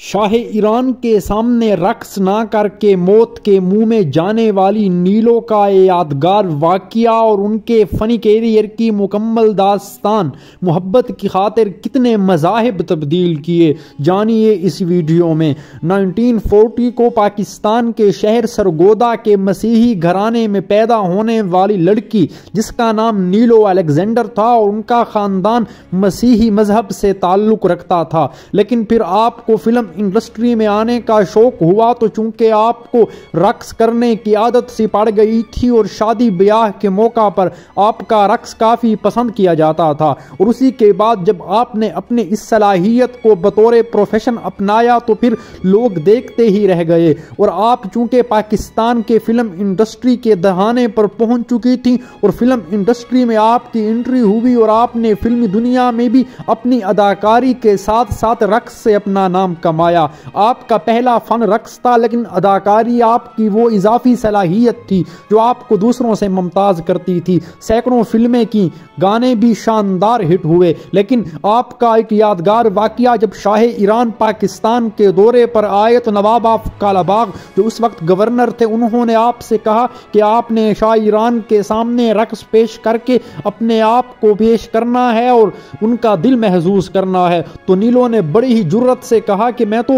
شاہ ایران کے سامنے رقص نہ کر کے موت کے منہ میں جانے والی نیلو کا یادگار واقعہ اور ان کے فنی کیریئر کی مکمل داستان محبت کی خاطر کتنے مذاہب تبدیل کیے، جانیے اس ویڈیو میں۔ 1940 کو پاکستان کے شہر سرگودا کے مسیحی گھرانے میں پیدا ہونے والی لڑکی جس کا نام نیلو الیگزینڈر تھا اور ان کا خاندان مسیحی مذہب سے تعلق رکھتا تھا، لیکن پھر آپ کو فلم انڈسٹری میں آنے کا شوق ہوا تو چونکہ آپ کو رقص کرنے کی عادت سی پڑ گئی تھی اور شادی بیاہ کے موقع پر آپ کا رقص کافی پسند کیا جاتا تھا، اور اسی کے بعد جب آپ نے اپنے اس صلاحیت کو بطور پروفیشن اپنایا تو پھر لوگ دیکھتے ہی رہ گئے، اور آپ چونکہ پاکستان کے فلم انڈسٹری کے دہانے پر پہنچ چکی تھی اور فلم انڈسٹری میں آپ کی انٹری ہوئی اور آپ نے فلمی دنیا میں بھی اپنی اداکاری کے ساتھ ساتھ رقص سے اپنا نام کمایا۔ آپ کا پہلا فن رقص تھا، لیکن اداکاری آپ کی وہ اضافی صلاحیت تھی جو آپ کو دوسروں سے ممتاز کرتی تھی۔ سینکڑوں فلمیں کی، گانے بھی شاندار ہٹ ہوئے، لیکن آپ کا ایک یادگار واقعہ جب شاہ ایران پاکستان کے دورے پر آئے تو نواب آف کالا باغ جو اس وقت گورنر تھے، انہوں نے آپ سے کہا کہ آپ نے شاہ ایران کے سامنے رقص پیش کر کے اپنے آپ کو پیش کرنا ہے اور ان کا دل محظوظ کرنا ہے۔ تو نیلو نے بڑی ہی جرأت سے کہا کہ میں تو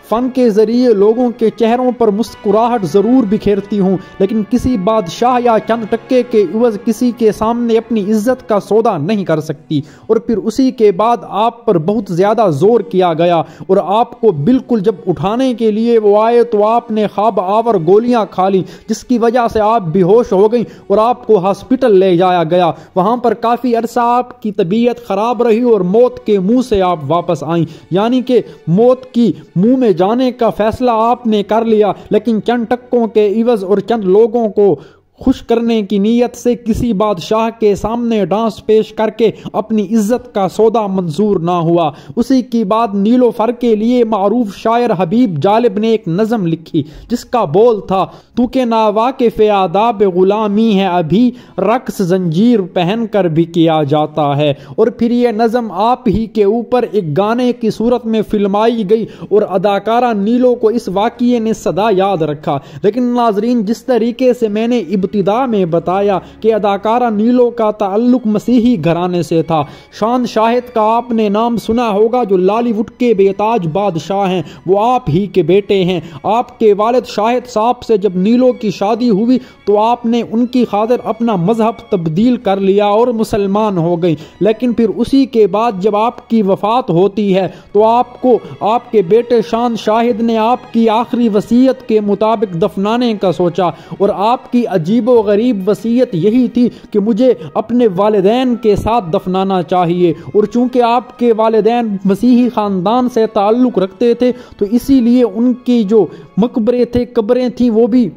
فن کے ذریعے لوگوں کے چہروں پر مسکراہٹ ضرور بکھیرتی ہوں، لیکن کسی بادشاہ یا چند ٹکے کے عوض کسی کے سامنے اپنی عزت کا سودا نہیں کر سکتی۔ اور پھر اسی کے بعد آپ پر بہت زیادہ زور کیا گیا اور آپ کو بالکل جب اٹھانے کے لیے وہ آئے تو آپ نے خواب آور گولیاں کھا لی، جس کی وجہ سے آپ بے ہوش ہو گئیں اور آپ کو ہاسپٹل لے جایا گیا۔ وہاں پر کافی عرصہ آپ کی طبیعت خراب رہی اور موت کے منہ سے آپ واپس آئیں، یعنی کہ موت کی منہ میں جانے کا فیصلہ آپ نے کر لیا، لیکن چند ٹکوں کے عوض اور چند لوگوں کو خوش کرنے کی نیت سے کسی بادشاہ کے سامنے ڈانس پیش کر کے اپنی عزت کا سودا منظور نہ ہوا۔ اسی کی بعد نیلوفر کے لیے معروف شاعر حبیب جالب نے ایک نظم لکھی جس کا بول تھا، تو کہ ناواقف آداب غلامی ہے ابھی رقص زنجیر پہن کر بھی کیا جاتا ہے، اور پھر یہ نظم آپ ہی کے اوپر ایک گانے کی صورت میں فلمائی گئی اور اداکارہ نیلو کو اس واقعے نے سدا یاد رکھا۔ لیکن ناظرین، جس طریقے سے میں نے ابتدا میں بتایا کہ اداکارہ نیلو کا تعلق مسیحی گھرانے سے تھا، شان شاہد کا آپ نے نام سنا ہوگا جو لالی ووڈ کے بے تاج بادشاہ ہیں، وہ آپ ہی کے بیٹے ہیں۔ آپ کے والد شاہد صاحب سے جب نیلو کی شادی ہوئی تو آپ نے ان کی خاطر اپنا مذہب تبدیل کر لیا اور مسلمان ہو گئی، لیکن پھر اسی کے بعد جب آپ کی وفات ہوتی ہے تو آپ کو آپ کے بیٹے شان شاہد نے آپ کی آخری وصیت کے مطابق دفنانے کا سوچا، اور آپ کی عجیب و غریب وصیت یہی تھی کہ مجھے اپنے والدین کے ساتھ دفنانا چاہیے، اور چونکہ آپ کے والدین مسیحی خاندان سے تعلق رکھتے تھے تو اسی لیے ان کی جو مقبرے تھے، قبریں تھیں، وہ بھی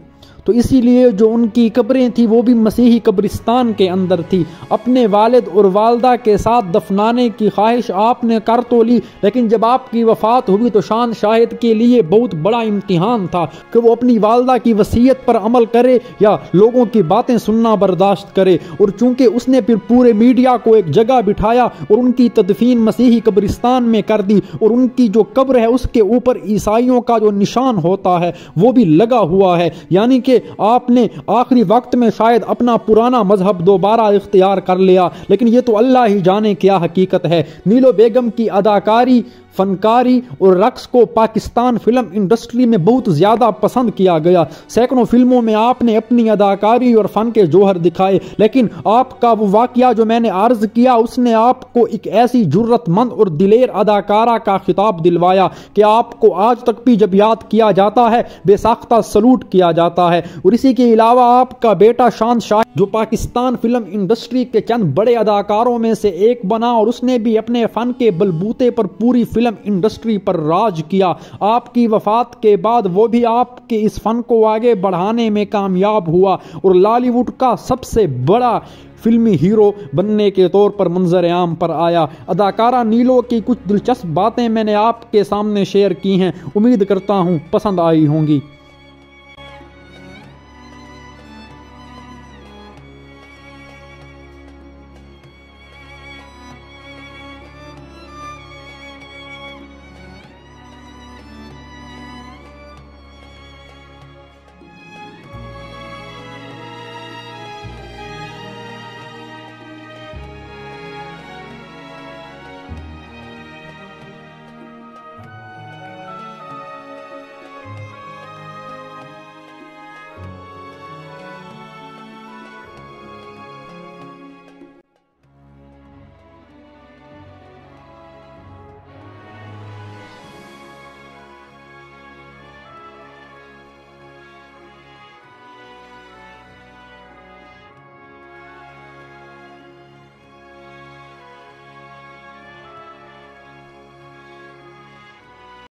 مسیحی قبرستان کے اندر تھی۔ اپنے والد اور والدہ کے ساتھ دفنانے کی خواہش آپ نے کر تو لی، لیکن جب آپ کی وفات ہوئی تو شان شاہد کے لیے بہت بڑا امتحان تھا کہ وہ اپنی والدہ کی وصیت پر عمل کرے یا لوگوں کی باتیں سننا برداشت کرے، اور چونکہ اس نے پھر پورے میڈیا کو ایک جگہ بٹھایا اور ان کی تدفین مسیحی قبرستان میں کر دی، اور ان کی جو قبر ہے اس کے اوپر عیسائیوں کا جو نشان ہوتا ہے وہ بھی لگا ہوا ہے، یعنی کہ آپ نے آخری وقت میں شاید اپنا پرانا مذہب دوبارہ اختیار کر لیا، لیکن یہ تو اللہ ہی جانے کیا حقیقت ہے۔ نیلو بیگم کی اداکاری، فنکاری اور رقص کو پاکستان فلم انڈسٹری میں بہت زیادہ پسند کیا گیا۔ سینکڑوں فلموں میں آپ نے اپنی اداکاری اور فن کے جوہر دکھائے، لیکن آپ کا وہ واقعہ جو میں نے عرض کیا اس نے آپ کو ایک ایسی جرت مند اور دلیر اداکارہ کا خطاب دلوایا کہ آپ کو آج تک بھی جب یاد کیا جاتا ہے بے ساختہ سلوٹ کیا جاتا ہے۔ اور اسی کے علاوہ آپ کا بیٹا شان شاہ جو پاکستان فلم انڈسٹری کے چند بڑے اداکاروں میں سے ایک بنا، اور اس نے بھی اپنے فن کے بلبوتے پر پوری فلم انڈسٹری پر راج کیا۔ آپ کی وفات کے بعد وہ بھی آپ کے اس فن کو آگے بڑھانے میں کامیاب ہوا اور لالی ووڈ کا سب سے بڑا فلمی ہیرو بننے کے طور پر منظر عام پر آیا۔ اداکارہ نیلو کی کچھ دلچسپ باتیں میں نے آپ کے سامنے شیئر کی ہیں، امید کرتا ہوں پسند آئی ہوں گی۔